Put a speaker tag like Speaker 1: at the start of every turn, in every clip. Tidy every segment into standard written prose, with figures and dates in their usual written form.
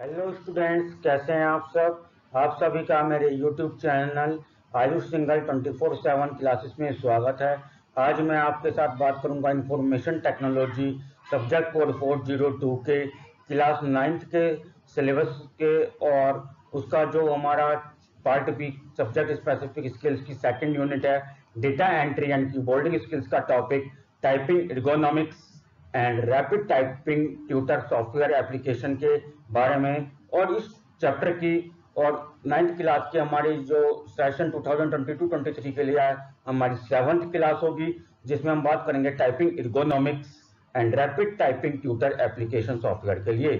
Speaker 1: Hello students, कैसे हैं आप सब। आप सभी का मेरे YouTube channel Ayush Singhal 24/7 classes में स्वागत है। आज मैं आपके साथ बात करूंगा इंफॉर्मेशन टेक्नोलॉजी सब्जेक्ट कोड 402 के क्लास 9th के सिलेबस के और उसका जो हमारा part be subject specific skills की सेकंड यूनिट है, data entry and keyboarding skills का topic typing ergonomics and rapid typing tutor software application के बारे में। और इस चैप्टर की और 9th क्लास की हमारी जो सेशन 2022-23 के लिए हमारी 7th क्लास होगी, जिसमें हम बात करेंगे typing ergonomics and rapid typing tutor application software के लिए।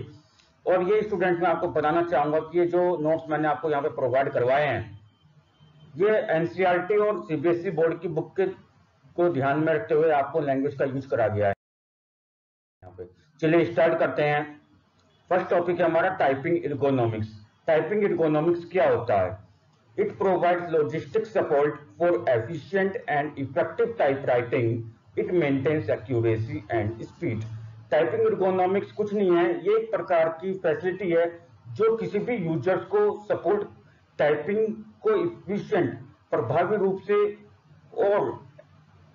Speaker 1: और ये स्टूडेंट मैं आपको बताना चाहूंगा कि ये जो नोट्स मैंने आपको यहाँ पे प्रोवाइड करवाए हैं, ये एनसीईआरटी और सीबीएसई बोर्ड की बुक के को ध्यान में रखते हुए आपको लैंग्वेज का यूज करा गया है यहाँ पे। चलिए स्टार्ट करते हैं। फर्स्ट टॉपिक है हमारा टाइपिंग एर्गोनॉमिक्स। टाइपिंग एर्गोनॉमिक्स क्या होता है? It provides logistic support for efficient and effective type writing. It maintains accuracy and speed. Typing ergonomics कुछ नहीं है, ये एक प्रकार की फैसिलिटी है जो किसी भी यूजर्स को सपोर्ट टाइपिंग को इफिशिएंट प्रभावी रूप से और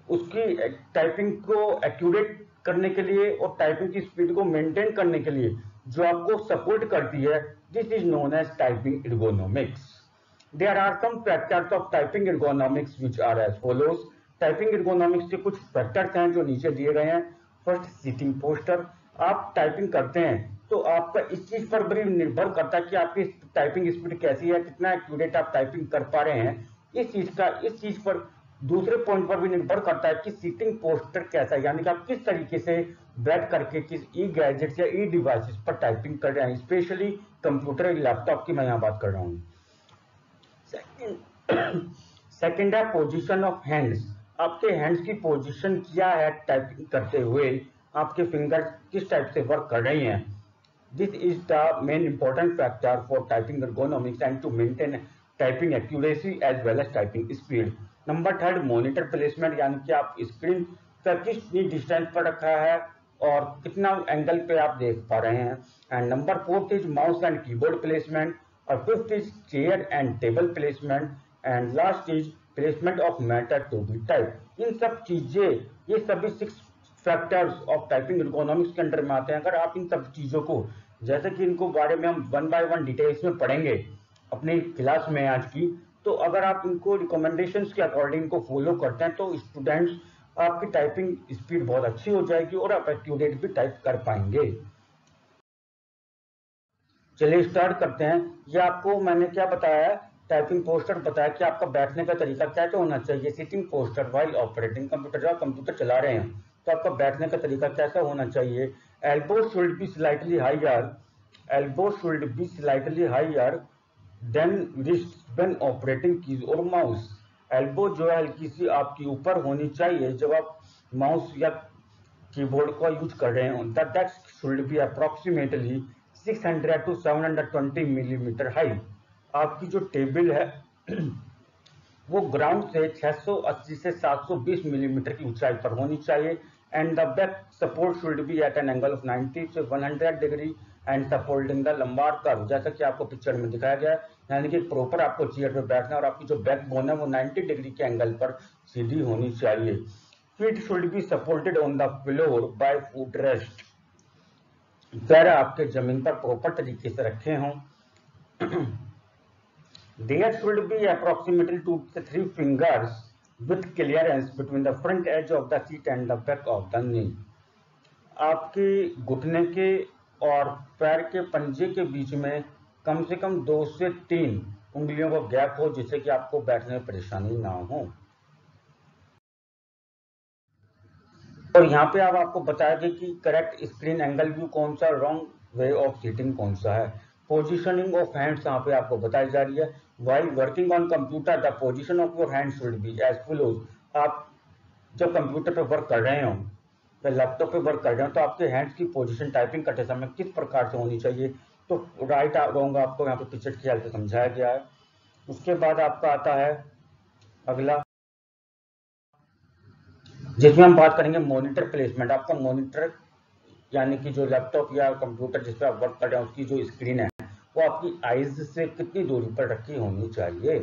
Speaker 1: उसकी टाइपिंग को एक्यूरेट करने के लिए और टाइपिंग की स्पीड को मेंटेन करने के लिए जो आपको सपोर्ट करती है। This is known as typing ergonomics. There are some factors of typing ergonomics which are as follows. Typing ergonomics के कुछ फैक्टर्स हैं जो नीचे दिए गए हैं। First, sitting posture. आप टाइपिंग करते हैं तो आपका इस चीज पर भी निर्भर करता है कि आपकी टाइपिंग स्पीड कैसी है, कितना एक्यूरेट आप टाइपिंग कर पा रहे हैं। इस चीज पर दूसरे पॉइंट पर भी निर्भर करता है कि सीटिंग पोस्टर कैसा है, यानी कि आप किस तरीके से बैठ करके किस ई गैजेट्स या ई डिवाइसेस पर टाइपिंग कर रहे हैं। स्पेशली कंप्यूटर या लैपटॉप की मैं यहाँ बात कर रहा हूँ। सेकंड है पोजीशन ऑफ हैंड्स। आपके हैंड्स की पोजीशन क्या है टाइपिंग करते हुए, आपके फिंगर किस टाइप से वर्क कर रही हैं। This is the main important factor for typing ergonomics and to maintain typing accuracy as well as typing speed. Number third, monitor placement, यानी कि आप स्क्रीन का कितनी डिस्टेंस पर रखा है और कितना एंगल पे आप देख पा रहे हैं। And number fourth is mouse and keyboard placement. और fifth is chair and table placement. And last is placement of matter to be type. इन सब चीजें, ये सभी 6 फैक्टर्स ऑफ टाइपिंग एर्गोनॉमिक्स के अंडर में आते हैं। अगर आप इन सब चीजों को, जैसे कि इनको बारे में हम 1 by 1 डिटेल्स में पढ़ेंगे अपनी क्लास में आज की, तो अगर आप इनको रिकमेंडेशंस के अकॉर्डिंग को फॉलो करते हैं तो स्टूडेंट्स आपकी टाइपिंग स्पीड बहुत अच्छी हो जाएगी और आप एक्यूरेट भी टाइप कर पाएंगे। चलिए स्टार्ट करते हैं। ये आपको मैंने क्या बताया है, टाइपिंग पोस्टर बताया कि आपका बैठने का तरीका क्या होना चाहिए। Sitting poster while operating computer, जब कंप्यूटर चला रहे हैं तो आपका बैठने का तरीका कैसा होना चाहिए। Elbow should be slightly higher, elbow should be slightly higher than wrist when operating keys और माउस। एल्बो जो है हल्की सी आपकी ऊपर होनी चाहिए जब आप माउस या कीबोर्ड का यूज कर रहे हो। The desk should be approximately 600 to 720 millimetre high. आपकी जो टेबल है वो ग्राउंड से 680 से 720 मिलीमीटर की ऊंचाई पर होनी चाहिए। And the back support should be at an angle of 90 से 100 degree and supporting the lumbar curve, जैसा कि आपको पिक्चर में दिखाया गया है। यानी कि प्रॉपर आपको चेयर पर बैठना और आपकी जो बैक बोन है वो 90 डिग्री के एंगल पर सीधी होनी चाहिए। Feet should be supported on the floor by foot rest, पैर आपके जमीन पर प्रॉपर तरीके से रखे हों। There should be approximately 2 to 3 fingers with clearance between the front edge of the seat and the back of the knee. आपके घुटने के और पैर के पंजे के बीच में कम से कम 2 से 3 उंगलियों का गैप हो, जिससे कि आपको बैठने में परेशानी ना हो। और यहाँ पे अब आपको बताया गया कि करेक्ट स्क्रीन एंगल व्यू कौन सा, रॉन्ग वे ऑफ सीटिंग कौन सा है। पोजीशनिंग ऑफ हैंड्स यहाँ पे आपको बताई जा रही है। While working on computer the position of your hand should be as follows. आप जब कंप्यूटर पे वर्क कर रहे हो या लैपटॉप पे वर्क कर रहे हो तो आपके हैंड्स की पोजीशन टाइपिंग करते समय किस प्रकार से होनी चाहिए। तो राइट रॉन्ग आपको यहाँ पे पिक्चर की हेल्प से समझाया गया है। उसके बाद आपका आता है अगला, जिसमें हम बात करेंगे मॉनिटर प्लेसमेंट। आपका मॉनिटर यानी कि जो लैपटॉप या कंप्यूटर जिस पर आप वर्क कर रहे हैं उसकी जो स्क्रीन है वो आपकी आईज से कितनी दूरी पर रखी होनी चाहिए।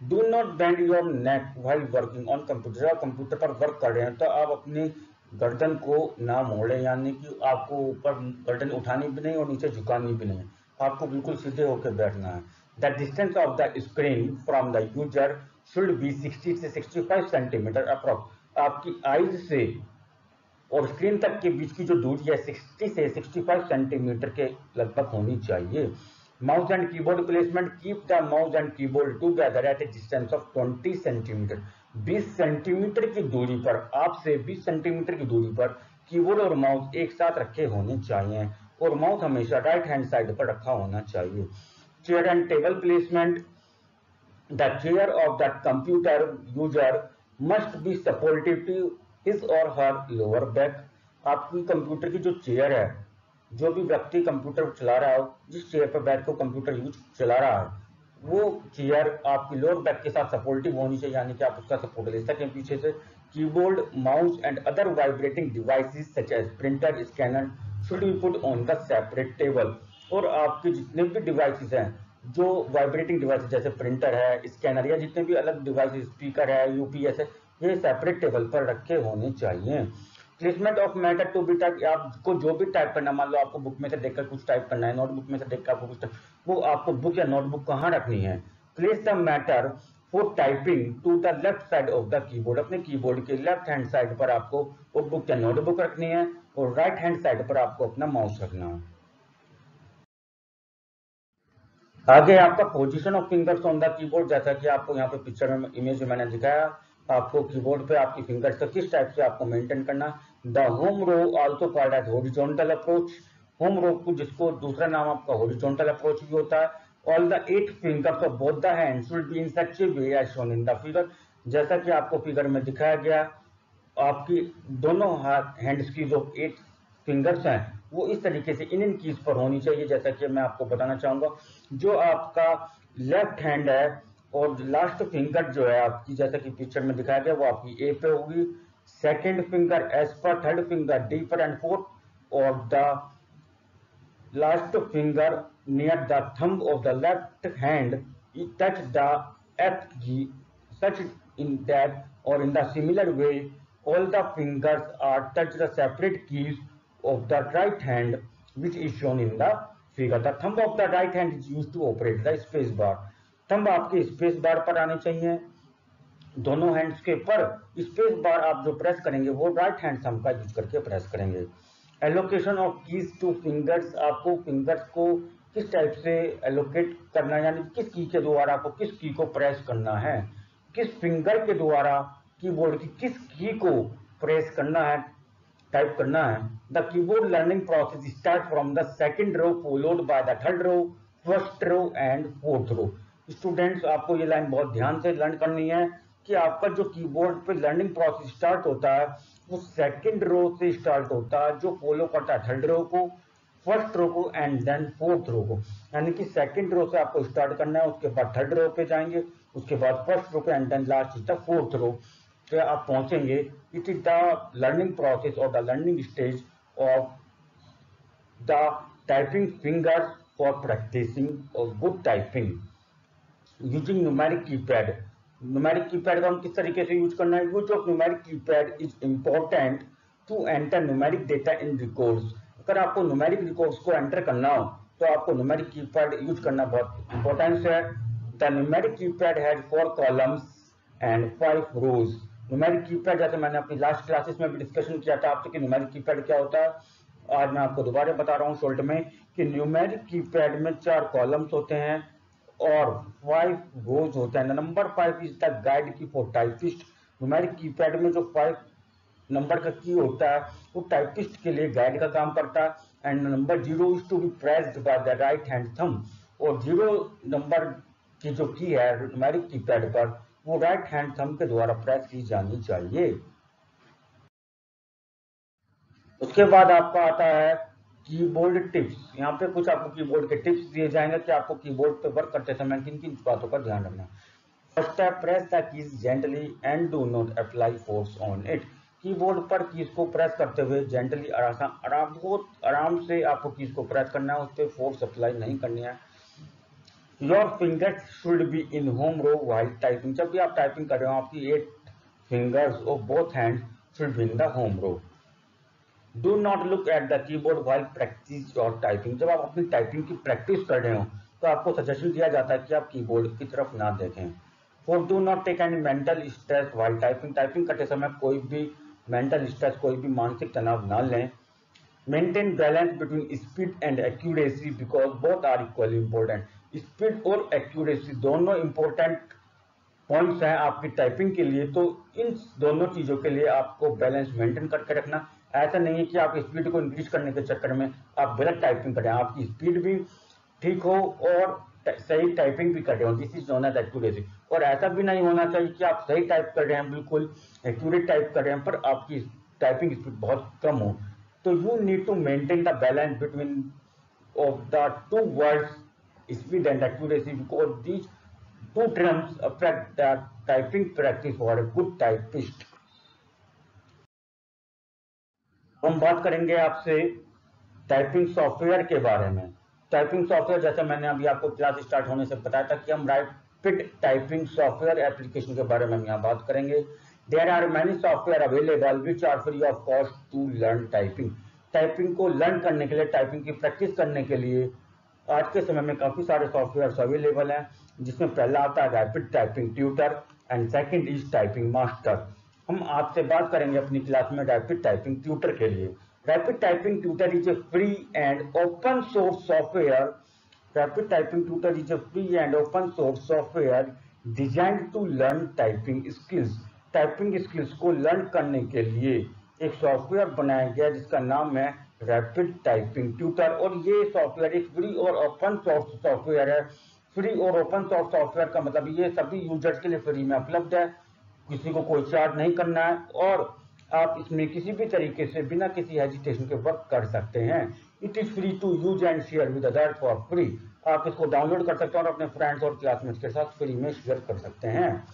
Speaker 1: Do not bend your neck while working on computer. आप कंप्यूटर पर वर्क कर रहे हैं तो आप अपनी गर्दन को ना मोड़े, यानी कि आपको ऊपर गर्दन उठानी भी नहीं और नीचे झुकानी भी नहीं, आपको बिल्कुल सीधे होकर बैठना है। The distance of the screen from the user should be 60 से 65 सेंटीमीटर अप्रॉक्स। आपकी आईज से और स्क्रीन तक के बीच की जो दूरी है 60 से 65 सेंटीमीटर के लगभग होनी चाहिए। Mouse and keyboard placement, keep the mouse and keyboard together at A distance of 20 centimetre. 20 centimetre की दूरी पर, आपसे 20 सेंटीमीटर की दूरी पर कीबोर्ड और माउस एक साथ रखे होने चाहिए और माउस हमेशा राइट हैंड साइड पर रखा होना चाहिए। Chair and table placement, the chair of the computer user must be supportive to his or her lower back. आपकी कंप्यूटर की जो चेयर है, जो भी व्यक्ति कंप्यूटर चला रहा हो, जिस चेयर पर बैठ कर कंप्यूटर यूज चला रहा है, वो चेयर आपकी लोअर बैक के साथ सपोर्टिव होनी चाहिए, यानी कि आप उसका सपोर्ट ले सकें पीछे से। Keyboard, mouse and other vibrating devices such as printer, scanner should be put on the separate table. और आपके जितने भी डिवाइसेस हैं, जो वाइब्रेटिंग डिवाइसेस जैसे प्रिंटर है, स्कैनर या जितने भी अलग डिवाइसेस, स्पीकर है, यूपीएस है, ये सेपरेट टेबल पर रखे होने चाहिए। Placement of matter to be type, आपको जो भी टाइप करना, मान लो आपको बुक में से देखकर कुछ टाइप करना है, नोटबुक में से देखकर आपको कुछ, वो आपको बुक या नोटबुक कहाँ रखनी है। Place the matter for typing to the left side of the keyboard. अपने कीबोर्ड के लेफ्ट हैंड साइड पर आपको वो बुक या नोटबुक रखनी है और राइट हैंड साइड पर आपको अपना माउस रखना है। आगे आपका position of fingers on the keyboard, जैसा कि आपको यहाँ पे पिक्चर में, इमेज में मैंने दिखाया, आपको कीबोर्ड पे आपकी फिंगर्स का किस टाइप से आपको मेंटेन करना। The home row also called as horizontal approach. Home row को, जिसको दूसरा नाम आपका हॉरिजॉन्टल अप्रोच भी होता है। All the 8 fingers of both the hands should be in such a way as shown in the figure. जैसा कि आपको फिगर में दिखाया गया, आपकी दोनों हाथ हैंड्स की जो 8 फिंगर्स हैं वो इस तरीके से इन कीज पर होनी चाहिए। जैसा कि मैं आपको बताना चाहूंगा, जो आपका लेफ्ट हैंड है और लास्ट फिंगर जो है आपकी, जैसा कि पिक्चर में दिखाया गया, वो आपकी ए पे होगी, सेकंड फिंगर एस पर, थर्ड फिंगर डी पर एंड फोर्थ, और the last finger near the thumb of the left hand touch the F की, such in that or in the similar way all the fingers are touch the separate keys of the right hand which is shown in the figure. The thumb of the right hand is used to operate the space bar. Thumb आपके space bar पर आने चाहिए दोनों hands के पर। Space bar आप जो press करेंगे वो राइट हैंड थंब का यूज करके प्रेस करेंगे। Allocation of keys two fingers, आपको फिंगर्स को किस टाइप से एलोकेट करना है, यानी किस की के द्वारा आपको किस की को प्रेस करना है, किस फिंगर के द्वारा कीबोर्ड की किस की को प्रेस करना है, टाइप करना है। The keyboard learning process start from the second row followed by the third row, first row and fourth row. Students, आपको ये लाइन बहुत ध्यान से लर्न करनी है कि आपका जो कीबोर्ड पे लर्निंग प्रोसेस स्टार्ट होता है वो सेकंड रो से स्टार्ट होता है, जो फॉलो करता है थर्ड रो को, फर्स्ट रो को एंड देन फोर्थ रो को। यानी कि सेकंड रो से आपको स्टार्ट करना है, उसके बाद थर्ड रो पे जाएंगे, उसके बाद फर्स्ट रो पे and then last is the fourth row पे आप पहुंचेंगे। It is the learning process और the learning stage of the typing fingers for practising good typing using numeric keypad. Numeric keypad का हम किस तरीके से यूज करना है। Use of numeric keypad is important to enter numeric data in records. अगर आपको न्यूमेरिक रिकॉर्ड्स को एंटर करना हो तो आपको न्यूमेरिक कीपैड यूज करना बहुत इंपॉर्टेंस है। The numeric keypad has 4 columns and 5 rows. Numeric keypad, जैसे मैंने अपनी लास्ट क्लासेस में भी डिस्कशन किया था आपसे कि न्यूमेरिक कीपैड क्या होता है, आज मैं आपको दोबारा बता रहा हूँ शॉर्ट में कि न्यूमेरिक कीपैड में 4 कॉलम्स होते हैं और 5 रोज होते हैं। नंबर 5 इज द गाइड की फॉर टाइपिस्ट। न्यूमेरिक कीपैड में जो 5 नंबर का की होता है वो टाइपिस्ट के लिए गाइड का काम करता है। And number 0 is to be pressed by the right hand thumb. और 0 नंबर की जो की है न्यूमेरिक कीपैड पर वो राइट हैंड थंब के द्वारा प्रेस की जानी चाहिए। उसके बाद आपका आता है कीबोर्ड टिप्स। यहाँ पे कुछ आपको कीबोर्ड के टिप्स दिए जाएंगे कि आपको कीबोर्ड पे वर्क करते समय किन किन बातों का ध्यान रखना। फर्स्ट है press the keys gently and do not apply force on it. Keyboard पर कीज को प्रेस करते हुए जेंटली बहुत आराम से आपको कीज को प्रेस करना है, उस पर फोर्स अप्लाई नहीं करनी है। Your fingers should be in home row while typing. जब भी आप टाइपिंग कर रहे हो आपकी 8 fingers of both hands should be in the home row. Do not look at the keyboard while practice your typing. जब आप अपनी टाइपिंग की प्रैक्टिस कर रहे हो तो आपको सजेशन दिया जाता है कि आप कीबोर्ड की तरफ ना देखें। For do not take any mental stress while typing. Typing करते समय कोई भी मेंटल स्ट्रेस, कोई भी मानसिक तनाव ना लें। Maintain balance between speed and accuracy because both are equally important. Speed और एक्यूरेसी दोनों इंपॉर्टेंट पॉइंट्स हैं आपकी टाइपिंग के लिए, तो इन दोनों चीजों के लिए आपको बैलेंस मेंटेन करके रखना। ऐसा नहीं है कि आप स्पीड को इंक्रीज करने के चक्कर में आप गलत टाइपिंग करें, आपकी स्पीड भी ठीक हो और सही टाइपिंग भी कर रहे हो। This is known as accuracy. और ऐसा भी नहीं होना चाहिए कि आप सही टाइप कर रहे हैं, बिल्कुल एक्यूरेट टाइप कर रहे हैं, पर आपकी टाइपिंग स्पीड बहुत कम हो। तो you need to maintain the balance between of the two words, speed and accuracy, because these two terms affect the typing practice for a good typist. हम बात करेंगे आपसे टाइपिंग सॉफ्टवेयर के बारे में। टाइपिंग सॉफ्टवेयर, जैसे मैंने अभी आपको क्लास स्टार्ट होने से बताया था कि हम रैपिड टाइपिंग सॉफ्टवेयर एप्लीकेशन के बारे में हम यहाँ बात करेंगे। There are many software available which are free of cost to learn typing. Typing को लर्न करने के लिए, टाइपिंग की प्रैक्टिस करने के लिए आज के समय में काफी सारे सॉफ्टवेयर अवेलेबल हैं, जिसमें पहला आता है rapid typing tutor and second is typing master. हम आपसे बात करेंगे अपनी क्लास में रैपिड टाइपिंग ट्यूटर के लिए। Rapid typing tutor is a free and open source software. Rapid typing tutor is a free and open source software designed to learn typing skills. Typing skills को learn करने के लिए एक software बनाया गया जिसका नाम है रैपिड टाइपिंग ट्यूटर। और ये सॉफ्टवेयर एक फ्री और ओपन सोर्स सॉफ्टवेयर है। फ्री और ओपन सोर्स सॉफ्टवेयर का मतलब ये सभी यूजर्स के लिए फ्री में उपलब्ध है, किसी को कोई चार्ज नहीं करना है, और आप इसमें किसी भी तरीके से बिना किसी हेजिटेशन के वर्क कर सकते हैं। It is free to use and share with others for free. आप इसको डाउनलोड कर सकते हैं और अपने फ्रेंड्स और क्लासमेट्स के साथ फ्री में शेयर कर सकते हैं।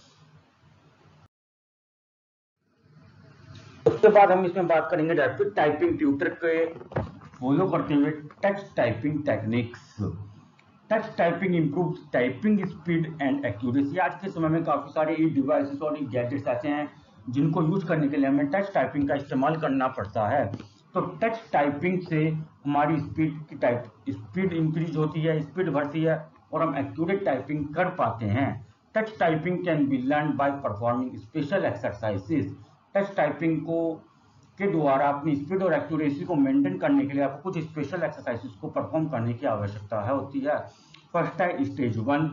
Speaker 1: उसके बाद हम इसमें बात करेंगे रैपिड टाइपिंग ट्यूटर के फॉलो करते हुए text typing techniques. Text typing improves typing speed and accuracy. आज के समय में काफी सारे ई डिवाइसेस और ई गैजेट्स ऐसे हैं जिनको यूज करने के लिए हमें टेक्स्ट टाइपिंग का इस्तेमाल करना पड़ता है। तो टेक्स्ट टाइपिंग से हमारी स्पीड इंक्रीज होती है, स्पीड बढ़ती है और हम एक्यूरेट टाइपिंग कर पाते हैं। Text typing can be learn by performing special exercises. Text typing के द्वारा अपनी स्पीड और एक्यूरेसी को मेंटेन करने के लिए आपको कुछ स्पेशल एक्सरसाइजेस को परफॉर्म करने की आवश्यकता होती है। फर्स्ट है stage 1।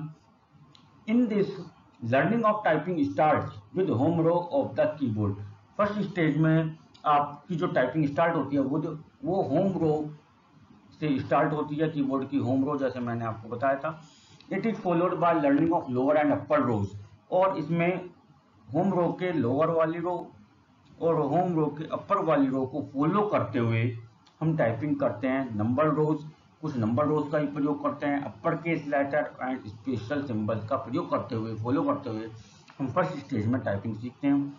Speaker 1: In this learning of typing starts with home row of the keyboard. First stage में आपकी जो टाइपिंग स्टार्ट होती है वो होम रो से स्टार्ट होती है, कीबोर्ड की होम रो, जैसे मैंने आपको बताया था। It is followed by learning of lower and upper rows. और इसमें होम रो के लोअर वाली रो और होम रो के अपर वाली रो को फॉलो करते हुए हम टाइपिंग करते हैं। नंबर रोज, कुछ नंबर रोज का ही प्रयोग करते हैं, upper case letter and special symbols का प्रयोग करते हुए, फॉलो करते हुए हम फर्स्ट स्टेज में टाइपिंग सीखते हैं।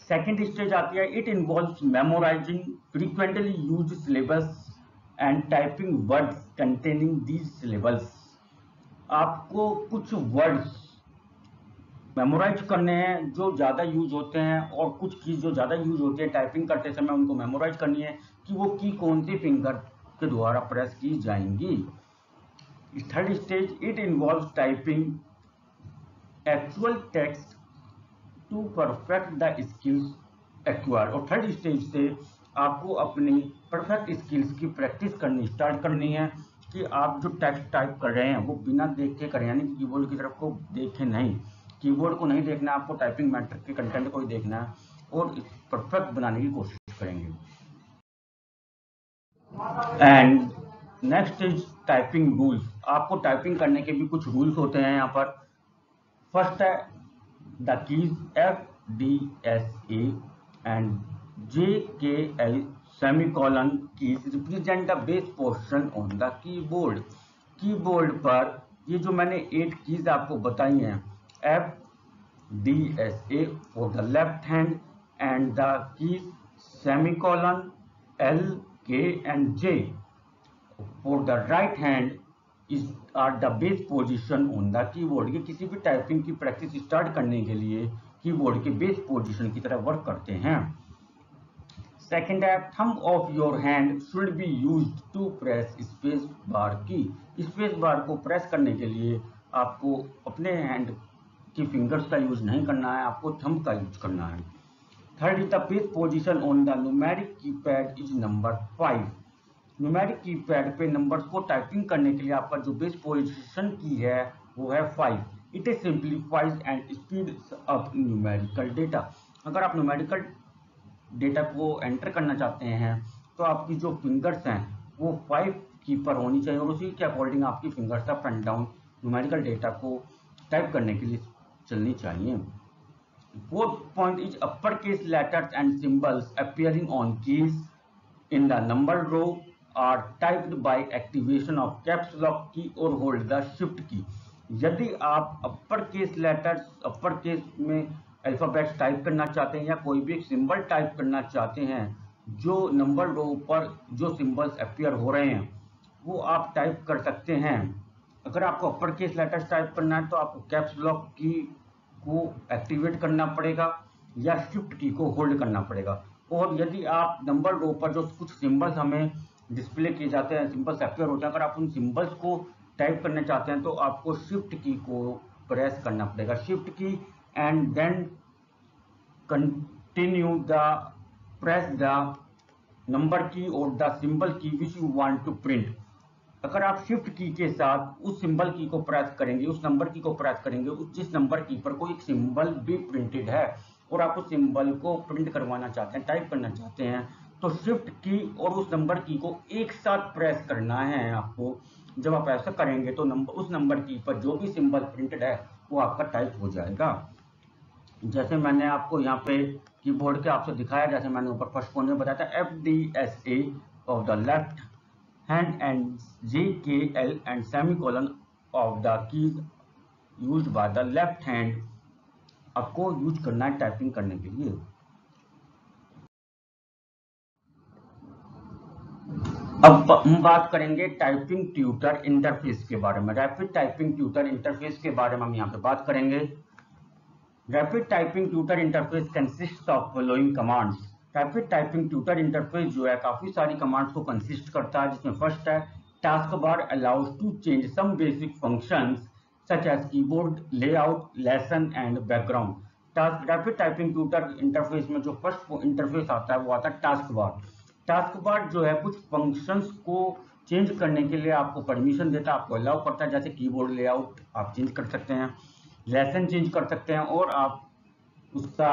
Speaker 1: सेकेंड स्टेज आती है, it involves memorising frequently used syllabus and typing words containing these syllables. आपको कुछ वर्ड्स मेमोराइज करने हैं जो ज़्यादा यूज होते हैं, और कुछ की जो ज़्यादा यूज होती है टाइपिंग करते समय उनको मेमोराइज करनी है कि वो की कौन सी फिंगर के द्वारा प्रेस की जाएंगी। Third stage, it involves typing actual text to perfect the skills acquired. और थर्ड स्टेज से आपको अपनी परफेक्ट स्किल्स की प्रैक्टिस करनी स्टार्ट करनी है कि आप जो टेक्स्ट टाइप कर रहे हैं वो बिना देख के करें, यानी कीबोर्ड की तरफ को देखें नहीं, कीबोर्ड को नहीं देखना, आपको टाइपिंग मैटर के कंटेंट को ही देखना है और परफेक्ट बनाने की कोशिश करेंगे। And next is typing rules. आपको टाइपिंग करने के भी कुछ रूल्स होते हैं यहाँ पर। फर्स्ट है the keys FDSA and JKL semicolon keys represent the base portion on the keyboard. Keyboard पर ये जो मैंने 8 कीज आपको बताई हैं, FDSA for the left hand and the keys semicolon L, K and J for the right hand is are the base position on the keyboard. ये किसी भी टाइपिंग की प्रैक्टिस स्टार्ट करने के लिए कीबोर्ड के बेस पोजीशन की तरह वर्क करते हैं। सेकेंड है thumb of your hand should be used to press space bar की। स्पेस बार को प्रेस करने के लिए आपको अपने हैंड की फिंगर्स का यूज नहीं करना है, आपको थंब का यूज करना है। Third is the base position on the numeric keypad is number 5। Numeric keypad पे नंबर्स को टाइपिंग करने के लिए आपका जो बेस पोजीशन की है वो है 5। It is simplifies and speeds up numerical data. अगर आप न्यूमेरिकल डेटा को एंटर करना चाहते हैं तो आपकी जो फिंगर्स हैं वो 5 की पर होनी चाहिए और उसी के अकॉर्डिंग आपकी fingers up and down numerical data को टाइप करने के लिए चलनी चाहिए। Fourth point is upper case letters and symbols appearing on keys in the number row are typed by activation of caps lock key or hold the shift key. यदि आप upper case letters upper case में alphabets type करना चाहते हैं या कोई भी एक सिंबल टाइप करना चाहते हैं, जो नंबर रो पर जो सिंबल्स अपीयर हो रहे हैं वो आप टाइप कर सकते हैं। अगर आपको अपर केस लेटर्स टाइप करना है तो आपको कैप्स लॉक की को एक्टिवेट करना पड़ेगा या शिफ्ट की को होल्ड करना पड़ेगा। और यदि आप नंबर रो पर जो कुछ सिंबल्स हमें डिस्प्ले किए जाते हैं, सिंबल्स अपीयर होते हैं, अगर आप उन सिंबल्स को टाइप करना चाहते हैं तो आपको शिफ्ट की को प्रेस करना पड़ेगा, shift key, and then continue the press the number key or the symbol key which you want to print. अगर आप शिफ्ट की के साथ उस सिंबल की को प्रेस करेंगे, उस नंबर की को प्रेस करेंगे, उस जिस नंबर की पर कोई एक सिंबल भी प्रिंटेड है और आप उस सिंबल को प्रिंट करवाना चाहते हैं, टाइप करना चाहते हैं, तो शिफ्ट की और उस नंबर की को एक साथ प्रेस करना है आपको। जब आप ऐसा करेंगे तो उस नंबर की पर जो भी सिंबल प्रिंटेड है वो आपका टाइप हो जाएगा। जैसे मैंने आपको यहाँ पे कीबोर्ड के आपसे दिखाया, जैसे मैंने ऊपर फर्स्ट पॉइंट में बताया था, FDSA of the left hand and JKL and semicolon of the keys used by the left hand आपको यूज करना है टाइपिंग करने के लिए। अब हम बात करेंगे टाइपिंग ट्यूटर इंटरफेस के बारे में। रैपिड टाइपिंग ट्यूटर इंटरफेस के बारे में हम यहाँ पे बात करेंगे। Rapid typing tutor interface consist of following commands. Rapid typing tutor interface जो है काफी सारी कमांड्स को कंसिस्ट करता है, जिसमें फर्स्ट है task bar allows to change some basic functions such as keyboard layout, lesson and background. Task rapid typing tutor interface में जो फर्स्ट इंटरफेस आता है वो आता है टास्क बार। टास्क बार जो है कुछ फंक्शंस को चेंज करने के लिए आपको परमिशन देता है, आपको अलाउ करता है, जैसे कीबोर्ड लेआउट आप चेंज कर सकते हैं, लेसन चेंज कर सकते हैं और आप उसका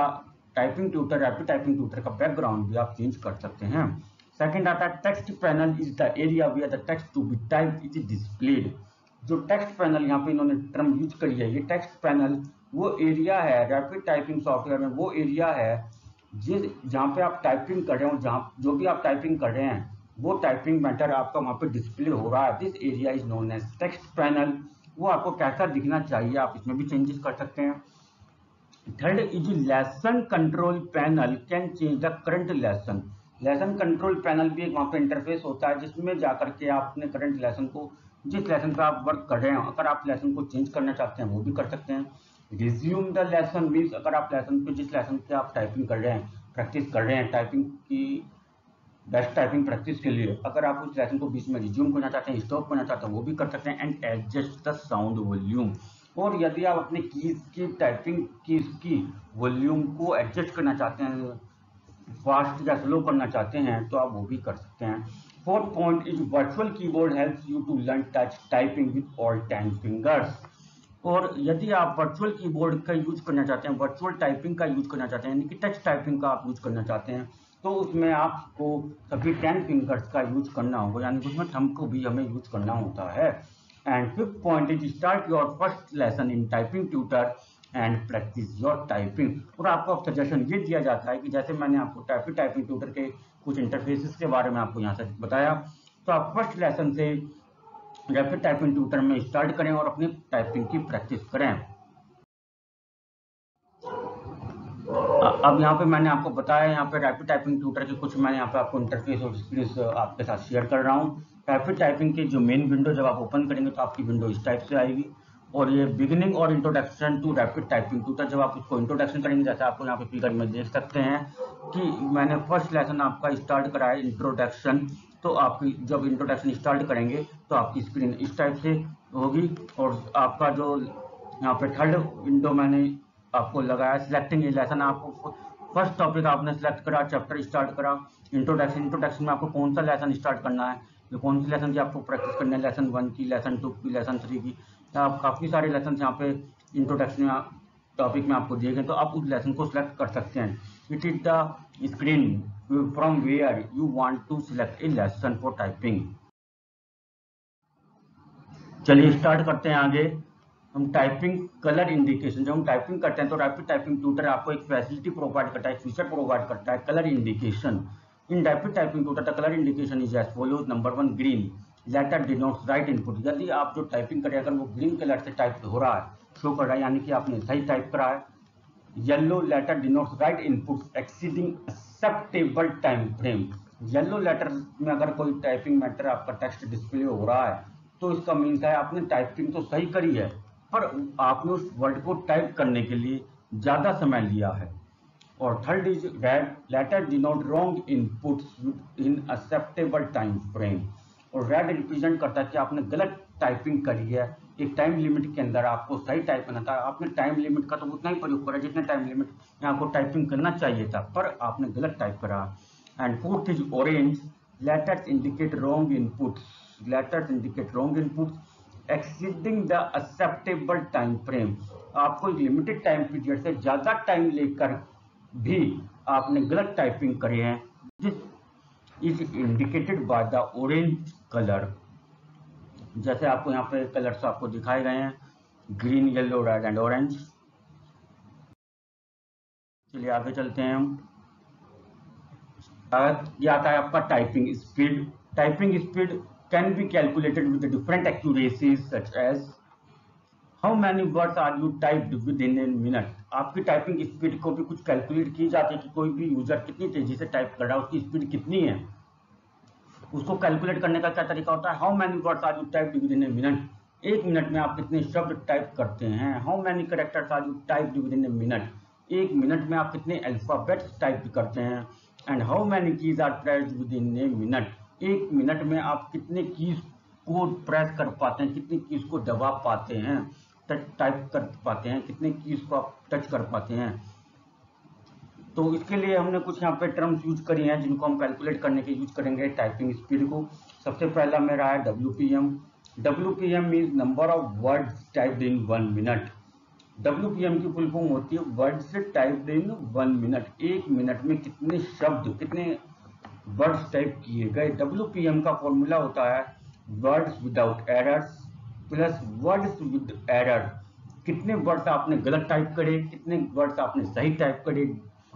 Speaker 1: typing tutor rapid typing tutor का बैकग्राउंड भी आप चेंज कर सकते हैं। सेकंड आता है text panel is the area where the text to be typed is displayed. जो टेक्स्ट पैनल यहाँ पे इन्होंने टर्म यूज करी है, ये टेक्स्ट पैनल वो एरिया है रैपिड टाइपिंग सॉफ्टवेयर में, वो एरिया है जहाँ पे आप टाइपिंग कर रहे हो, जहाँ जो भी आप टाइपिंग कर रहे हैं वो टाइपिंग मैटर आपका वहाँ पे डिस्प्ले हो रहा है। This area is known as text panel. वो आपको कैसा दिखना चाहिए आप इसमें भी चेंजेस कर सकते हैं। Third is lesson control panel can change the current lesson. Lesson control panel भी एक वहाँ पे इंटरफेस होता है जिसमें जाकर के आप अपने करंट लेसन को, जिस लेसन पे आप वर्क कर रहे हैं, अगर आप लेसन को चेंज करना चाहते हैं वो भी कर सकते हैं। रिज्यूम द लेसन मीन्स अगर आप लेसन पे जिस लेसन पे आप टाइपिंग कर रहे हैं, प्रैक्टिस कर रहे हैं टाइपिंग की बेस्ट टाइपिंग प्रैक्टिस के लिए, अगर आप उस लेसन को बीच में रिज्यूम करना चाहते हैं, स्टॉप करना चाहते हैं, वो भी कर सकते हैं। And adjust the sound volume. और यदि आप अपने कीज की टाइपिंग कीज की वॉल्यूम को एडजस्ट करना चाहते हैं, फास्ट या स्लो करना चाहते हैं, तो आप वो भी कर सकते हैं। Fourth point is virtual keyboard helps you to learn touch typing with all 10 fingers. और यदि आप वर्चुअल कीबोर्ड का यूज करना चाहते हैं, वर्चुअल टाइपिंग का यूज करना चाहते हैं, यानी कि टच टाइपिंग का आप यूज करना चाहते हैं, तो उसमें आपको सभी 10 फिंगर्स का यूज करना होगा, यानी कि उसमें थंब को भी हमें यूज करना होता है। And fifth point is start your first lesson in typing tutor and practice your typing. और आपको सजेशन ये दिया जाता है कि जैसे मैंने आपको टाइपिंग ट्यूटर के कुछ इंटरफेसेस के बारे में आपको यहाँ से बताया, तो आप फर्स्ट लेसन से रैपिड टाइपिंग ट्यूटर में स्टार्ट करें और अपनी टाइपिंग की प्रैक्टिस करें। अब यहाँ पे मैंने आपको बताया, यहाँ पे रैपिड टाइपिंग ट्यूटर के कुछ मैं यहाँ पे आपको इंटरफेस और एक्सपीरियंस आपके साथ शेयर कर रहा हूँ। रैपिड टाइपिंग की जो मेन विंडो जब आप ओपन करेंगे तो आपकी विंडो इस टाइप से आएगी, और ये बिगिनिंग और introduction to rapid typing tutor, जब आप उसको इंट्रोडक्शन करेंगे, जैसे आपको यहाँ पे फिगर में देख सकते हैं कि मैंने फर्स्ट लेसन आपका स्टार्ट करा है इंट्रोडक्शन। तो आपकी जब इंट्रोडक्शन स्टार्ट करेंगे तो आपकी स्क्रीन इस टाइप से होगी, और आपका जो यहाँ पे थर्ड विंडो मैंने आपको लगाया सिलेक्टिंग ए लेसन, आपको फर्स्ट टॉपिक आपने सेलेक्ट करा, चैप्टर स्टार्ट करा, इंट्रोडक्शन में आपको कौन सा लेसन स्टार्ट करना है, जो कौन सी लेसन की आपको प्रैक्टिस करनी है, लेसन 1 की, लेसन 2 की, लेसन 3 की। आप काफ़ी सारे लेसन यहाँ पे इंट्रोडक्शन टॉपिक में आपको दिए गए, तो आप उस लेसन को सिलेक्ट कर सकते हैं। It is the screen from where you want to select a lesson for typing. चलिए स्टार्ट करते हैं आगे। हम टाइपिंग कलर इंडिकेशन, जब हम टाइपिंग करते हैं तो रैपिड टाइपिंग ट्यूटर आपको एक फैसिलिटी प्रोवाइड करता है, एक फीचर प्रोवाइड करता है, colour indication. In rapid typing tutor the colour indication is as follows. Number 1, green letter denotes right input. यदि आप जो टाइपिंग करें अगर वो ग्रीन कलर से टाइप हो रहा है, शो कर रहा है, यानी कि आपने सही टाइप करा है। Yellow letter denotes right input exceeding acceptable time frame. Yellow letter में अगर कोई टाइपिंग मैटर आपका टेक्स्ट डिस्प्ले हो रहा है तो इसका मीन्स है आपने टाइपिंग तो सही करी है, पर आपने उस वर्ड को टाइप करने के लिए ज़्यादा समय लिया है। और third is red letter denote wrong inputs in acceptable time frame. और रेड रिप्रेजेंट करता है कि आपने गलत टाइपिंग करी है, एक टाइम लिमिट के अंदर आपको सही टाइप करना था, आपने टाइम लिमिट का तो उतना ही प्रयोग करा जितने टाइम लिमिट में आपको टाइपिंग करना चाहिए था, पर आपने गलत टाइप करा। And fourth is orange letters indicate wrong inputs, letters indicate wrong inputs exceeding the acceptable time frame. आपको एक लिमिटेड टाइम पीरियड से ज़्यादा टाइम लेकर भी आपने गलत टाइपिंग करे हैं, this is indicated by the orange colour. जैसे आपको यहाँ पे कलर्स आपको दिखाए गए हैं, green, yellow, red and orange. चलिए आगे चलते हैं हम। ये आता है आपका typing speed. Typing speed can be calculated with different accuracies such as how many words are you typed within a minute. आपकी टाइपिंग स्पीड को भी कुछ कैलकुलेट की जाती है कि कोई भी यूजर कितनी तेजी से टाइप कर रहा है, उसकी स्पीड कितनी है। उसको कैलकुलेट करने का क्या तरीका होता है, how many words are you typed within a minute. एक मिनट में आप कितने शब्द टाइप करते हैं। How many characters are you typed within a minute. एक मिनट में आप कितने अल्फाबेट्स टाइप करते हैं। And how many keys are pressed within a minute. एक मिनट में आप कितने कीज को प्रेस कर पाते हैं, कितनी कीज को दबा पाते हैं, टाइप कर पाते हैं, कितने कीज को आप टच कर पाते हैं। तो इसके लिए हमने कुछ यहाँ पे टर्म्स यूज करी हैं जिनको हम कैलकुलेट करने के यूज करेंगे टाइपिंग स्पीड को। सबसे पहला मेरा है WPM। WPM means number of words typed in 1 minute. WPM की फुल फॉर्म होती है वर्ड्स टाइप्ड इन 1 मिनट। एक मिनट में कितने शब्द, कितने वर्ड्स टाइप किए गए। WPM का फॉर्मूला होता है words without errors plus words with error. कितने वर्ड्स आपने गलत टाइप करे, कितने वर्ड्स आपने सही टाइप करे,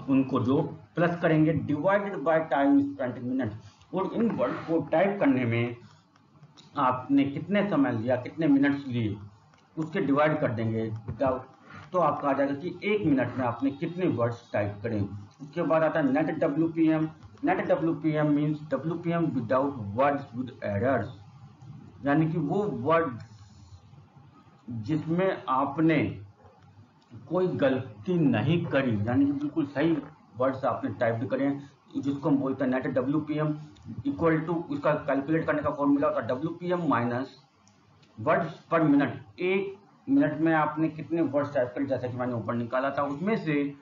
Speaker 1: उनको जो प्लस करेंगे divided by time spent in minute. और इन वर्ड को टाइप करने में आपने कितने समय लिया, कितने मिनट्स लिए, उसके डिवाइड कर देंगे विदाउट, तो आपका आ जाएगा कि एक मिनट में आपने कितने वर्ड्स टाइप करें। उसके बाद आता है net WPM। Net WPM means WPM without words with errors, यानी कि वो वर्ड जिसमें आपने कोई गलती नहीं करी, यानी कि बिल्कुल सही वर्ड्स आपने टाइप करें, जिसको हम बोलते हैं नेट WPM। इक्वल टू उसका कैलकुलेट करने का फॉर्मूला होता है WPM minus words per minute. एक मिनट में आपने कितने वर्ड्स टाइप करे, जैसा कि मैंने ऊपर निकाला था, उसमें से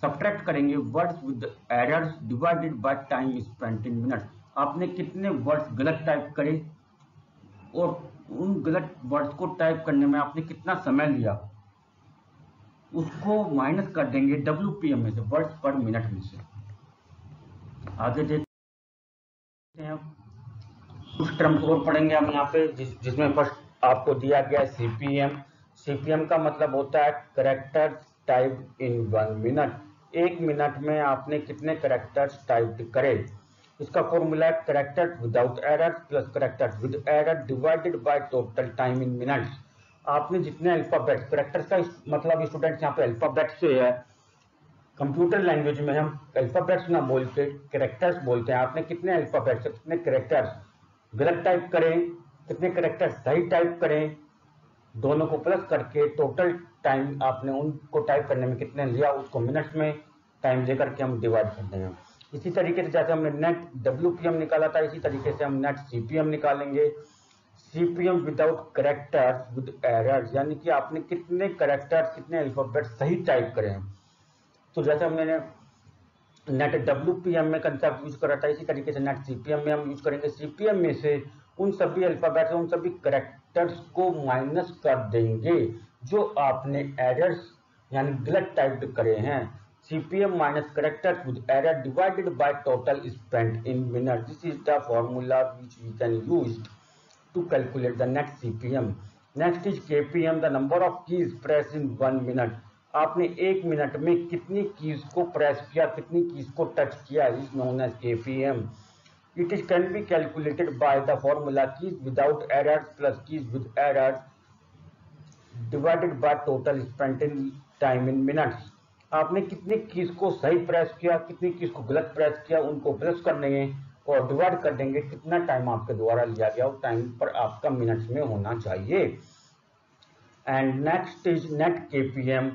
Speaker 1: सब्ट्रैक्ट करेंगे words with errors divided by time spent in minute. आपने कितने वर्ड्स गलत टाइप करे और उन गलत वर्ड्स को टाइप करने में आपने कितना समय लिया, उसको माइनस कर देंगे WPM में से, वर्ड्स पर मिनट में से। आगे देखते हैं कुछ टर्म्स और पढ़ेंगे हम यहाँ पे, जिसमें फर्स्ट आपको दिया गया CPM। CPM का मतलब होता है कैरेक्टर्स टाइप्ड इन 1 मिनट। एक मिनट में आपने कितने कैरेक्टर्स टाइप करे। इसका फॉर्मूला है characters without error plus characters with error divided by total time in minutes. आपने जितने अल्फाबेट्स, कैरेक्टर्स का मतलब स्टूडेंट्स यहाँ पे अल्फाबेट्स से है, कंप्यूटर लैंग्वेज में हम अल्फाबेट्स ना बोल के कैरेक्टर्स बोलते हैं। आपने कितने अल्फाबेट्स, कितने कैरेक्टर्स गलत टाइप करें, कितने करेक्टर सही टाइप करें, दोनों को प्लस करके टोटल टाइम आपने उनको टाइप करने में कितने लिया उसको मिनट्स में टाइम लेकर के हम डिवाइड कर देंगे। इसी तरीके से जैसे हमने नेट WPM निकाला था, इसी तरीके से हम नेट CPM निकालेंगे। CPM without characters with errors, यानी कि आपने कितने करेक्टर्स कितने अल्फाबेट सही टाइप करे हैं। तो जैसे हमने नेट WPM में कंसेप्ट यूज करा था, इसी तरीके से नेट CPM में हम यूज करेंगे। CPM में से उन सभी अल्फाबेट्स उन सभी करेक्टर्स को माइनस कर देंगे जो आपने एरर्स यानी गलत टाइप करे हैं। CPM minus characters with error divided by total spent in minute, this is the formula which we can use to calculate the net CPM। Next is KPM, the number of keys press in 1 minute, आपने 1 minute में कितनी keys को press किया, कितनी keys को touch किया, is known as KPM। It is can be calculated by the formula keys without errors plus keys with errors divided by total spent in time in minutes। आपने कितनी keys को सही press किया, कितनी keys को गलत press किया, उनको प्लस कर देंगे और डिवाइड कर देंगे कितना टाइम आपके द्वारा लिया गया, उस टाइम पर आपका मिनट्स में होना चाहिए। And next is net KPM,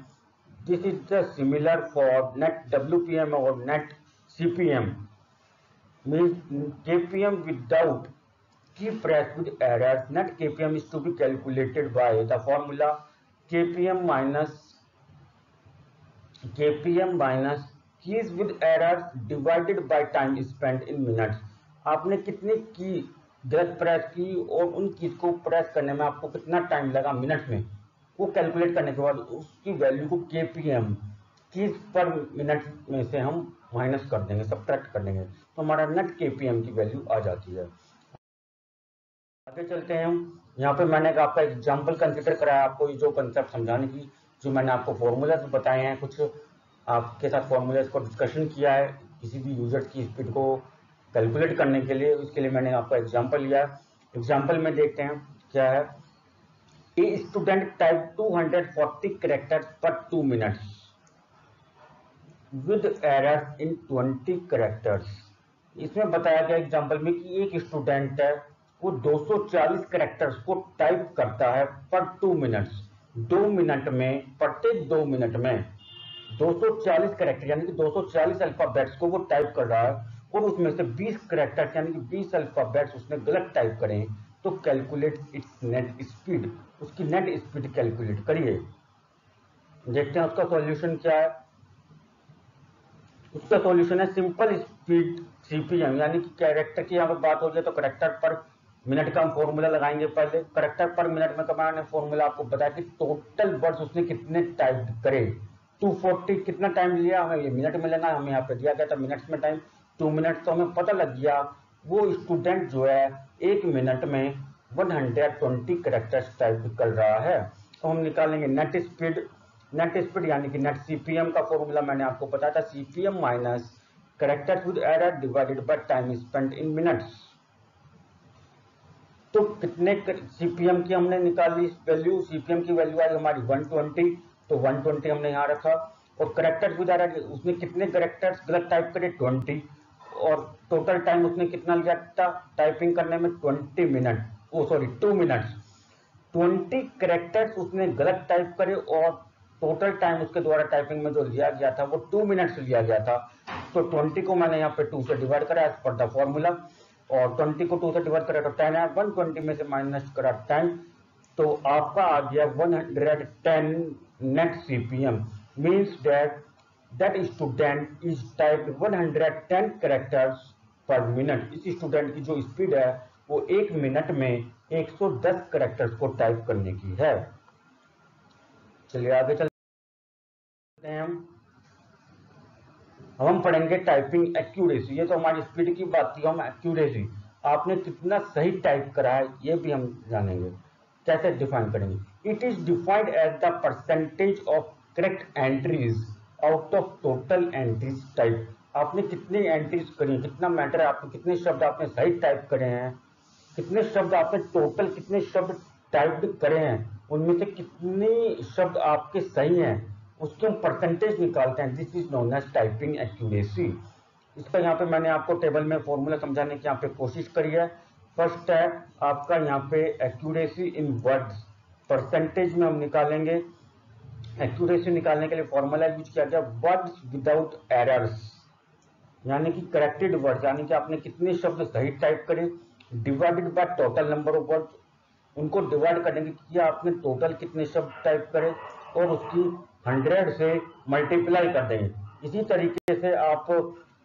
Speaker 1: this is the similar for net WPM और net CPM। means KPM without key press with errors. Net KPM is to be calculated by the formula KPM minus keys with errors divided by time spent in minutes। आपने कितनी की गलत press की और उन keys को press करने में आपको कितना टाइम लगा मिनट में, वो कैलकुलेट करने के बाद उसकी वैल्यू को KPM कीज पर मिनट में से हम माइनस कर देंगे, सब्ट्रैक्ट कर देंगे, तो हमारा नेट KPM की वैल्यू आ जाती है। आगे चलते हैं हम। यहाँ पे मैंने आपका एग्जांपल कंसीडर कराया आपको, ये जो कंसेप्ट समझाने की, जो मैंने आपको फॉर्मूलाज बताए हैं, कुछ आपके साथ फॉर्मूलाज को डिस्कशन किया है किसी भी यूजर की स्पीड को कैलकुलेट करने के लिए, उसके लिए मैंने आपका एग्जाम्पल लिया। एग्जाम्पल में देखते हैं क्या है। ए स्टूडेंट टाइप 240 कैरेक्टर्स पर 2 minutes with error in 20 characters. इसमें बताया गया एग्जांपल में कि एक स्टूडेंट है वो 240 कैरेक्टर्स को टाइप करता है पर 2 मिनट्स, 2 मिनट में, प्रत्येक 2 मिनट में 240 कैरेक्टर यानी कि 240 अल्फाबेट्स को वो टाइप कर रहा है, और उसमें से 20 कैरेक्टर्स यानी कि 20 अल्फाबेट्स उसने गलत टाइप करे। तो कैलकुलेट इट्स नेट स्पीड, उसकी नेट स्पीड कैलकुलेट करिए। देखते हैं उसका सॉल्यूशन क्या है। उसका सॉल्यूशन है सिंपल स्पीड CPM, यानी कि कैरेक्टर की यहाँ पर बात हो जाए तो कैरेक्टर पर मिनट का हम फॉर्मूला लगाएंगे। पहले कैरेक्टर पर मिनट में मैंने फॉर्मूला आपको बताया कि टोटल वर्ड्स उसने कितने टाइप करे। 240 कितना टाइम लिया, हमें ये मिनट में लेना है, हमें यहाँ पे दिया गया था मिनट्स में टाइम 2 मिनट, तो हमें पता लग गया वो स्टूडेंट जो है 1 मिनट में 120 कैरेक्टर्स टाइप कर रहा है। तो हम निकालेंगे नेट स्पीड। नेट स्पीड यानी कि नेट CPM का फॉर्मूला मैंने आपको बताया था, CPM minus characters with error divided by time spent in minutes. तो कितने CPM की हमने निकाली वैल्यू, CPM की वैल्यू आई हमारी 120, तो 120 हमने यहाँ रखा। और कैरेक्टर्स विद एरर उसने कितने कैरेक्टर्स गलत टाइप करे 20, और टोटल टाइम उसने कितना लिया था टाइपिंग करने में 20 मिनट, 2 मिनट्स। 20 कैरेक्टर्स उसने गलत टाइप करे और टोटल टाइम उसके द्वारा टाइपिंग में जो लिया गया था वो 2 मिनट्स लिया गया था। तो 20 को मैंने यहाँ पे 2 से डिवाइड करा एज पर द फॉर्मूला, और 20 को 2 से डिवाइड करा तो 10 है, 120 में से माइनस करा 10, तो आपका आ गया 110 net CPM। Means that student is type 110 characters पर मिनट। इस स्टूडेंट की जो स्पीड है वो 1 मिनट में 110 कैरेक्टर्स को टाइप करने की है। चलिए आगे चलते हैं हम पढ़ेंगे टाइपिंग एक्यूरेसी। ये तो हमारी स्पीड की बात थी, हम एक्यूरेसी आपने कितना सही टाइप करा है ये भी हम जानेंगे। कैसे डिफाइन करेंगे। It is defined as the percentage of correct entries out of total entries type. आपने कितनी एंट्रीज करी, कितना मैटर है आपको, कितने शब्द आपने सही टाइप करे हैं, कितने शब्द आपने टोटल कितने शब्द टाइप करे हैं, उनमें से कितने शब्द आपके सही हैं, उसके हम परसेंटेज निकालते हैं। This is known as typing accuracy. इसका यहाँ पे मैंने आपको टेबल में फॉर्मूला समझाने की यहाँ पे कोशिश करी है। फर्स्ट है आपका यहाँ पे एक्यूरेसी इन वर्ड्स, परसेंटेज में हम निकालेंगे। एक्यूरेसी निकालने के लिए फॉर्मूला यूज किया गया वर्ड्स विदाउट एरर्स, यानी कि करेक्टेड वर्ड्स, यानी कि आपने कितने शब्द सही टाइप करे divided by total number of words, उनको डिवाइड करने के कि आपने टोटल कितने शब्द टाइप करे और उसकी 100 से मल्टीप्लाई कर दें। इसी तरीके से आप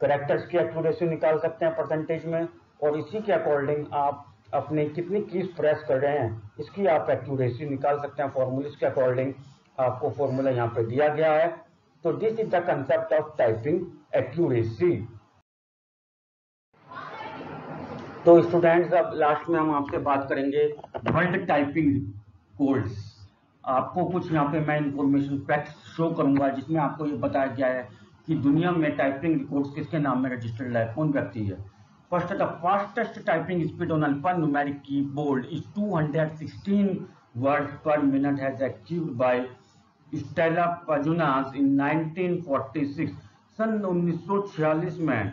Speaker 1: करेक्टर्स की एक्यूरेसी निकाल सकते हैं परसेंटेज में, और इसी के अकॉर्डिंग आप अपने कितनी कीज प्रेस कर रहे हैं इसकी आप एक्यूरेसी निकाल सकते हैं। फॉर्मूले के अकॉर्डिंग आपको फॉर्मूला यहाँ पे दिया गया है। तो this is the concept of typing accuracy. तो स्टूडेंट्स अब लास्ट में हम आपसे बात करेंगे वर्ल्ड टाइपिंग कोड्स। आपको कुछ यहाँ पे मैं इंफॉर्मेशन फैक्ट्स शो करूंगा जिसमें आपको ये बताया गया है कि दुनिया में टाइपिंग रिकॉर्ड्स किसके नाम में रजिस्टर्ड है, कौन व्यक्ति है। First, the fastest typing speed on alphanumeric keyboard is 216 words per minute has achieved by Stella Pajunas in 1946। सन 1946 में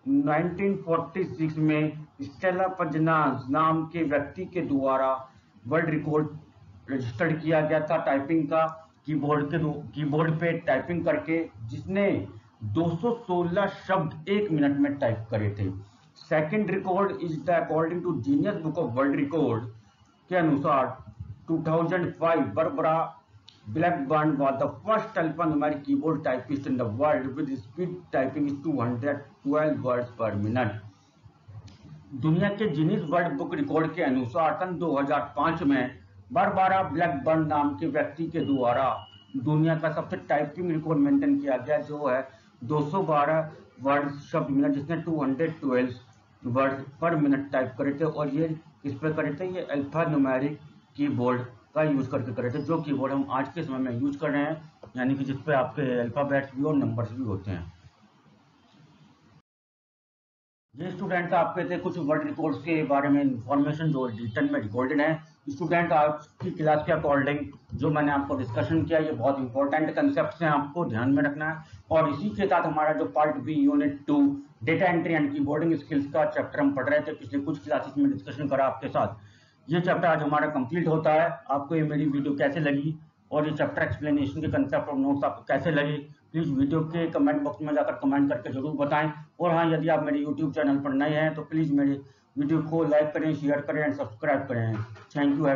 Speaker 1: 1946 में स्टेला पजुनास नाम के व्यक्ति के द्वारा वर्ल्ड रिकॉर्ड रजिस्टर्ड किया गया था टाइपिंग का, कीबोर्ड पे टाइपिंग करके, जिसने 216 शब्द 1 मिनट में टाइप करे थे। Second record is the according to Guinness book of world record के अनुसार 2005 Barbara Blackburn was the first alphanumeric keyboard typist in the world with speed typing is 212 words per minute। दुनिया के Guinness world book record के अनुसार सन 2005 में Barbara Blackburn नाम के व्यक्ति के द्वारा दुनिया का सबसे टाइपिंग रिकॉर्ड मेंटेन किया गया, जो है 212 वर्ड शब्द मिनट, जिसने 212 वर्ड पर मिनट टाइप करे थे। और ये किस पे करे थे, ये अल्फान्यूमेरिक कीबोर्ड का यूज करके करे थे, जो कीबोर्ड हम आज के समय में यूज कर रहे हैं, यानी कि जिसपे आपके अल्फाबेट्स भी और नंबर्स भी होते हैं। ये स्टूडेंट आपके थे कुछ वर्ल्ड रिकॉर्ड्स के बारे में इंफॉर्मेशन जो रिटर्न में रिकॉर्डेड है। स्टूडेंट आज की क्लास के अकॉर्डिंग जो मैंने आपको डिस्कशन किया, ये बहुत इंपॉर्टेंट कंसेप्ट हैं, आपको ध्यान में रखना है। और इसी के साथ हमारा जो part B unit 2 data entry and keyboarding skills का चैप्टर हम पढ़ रहे थे, पिछले कुछ क्लासेस में डिस्कशन करा आपके साथ, ये चैप्टर आज हमारा कंप्लीट होता है। आपको ये मेरी वीडियो कैसे लगी और ये चैप्टर एक्सप्लेनेशन के कंसेप्ट और नोट्स आपको कैसे लगे, प्लीज वीडियो के कमेंट बॉक्स में जाकर कमेंट करके जरूर बताएं। और हाँ, यदि आप मेरे यूट्यूब चैनल पर नए हैं तो प्लीज मेरे वीडियो को लाइक करें, शेयर करें एंड सब्सक्राइब करें। Thank you.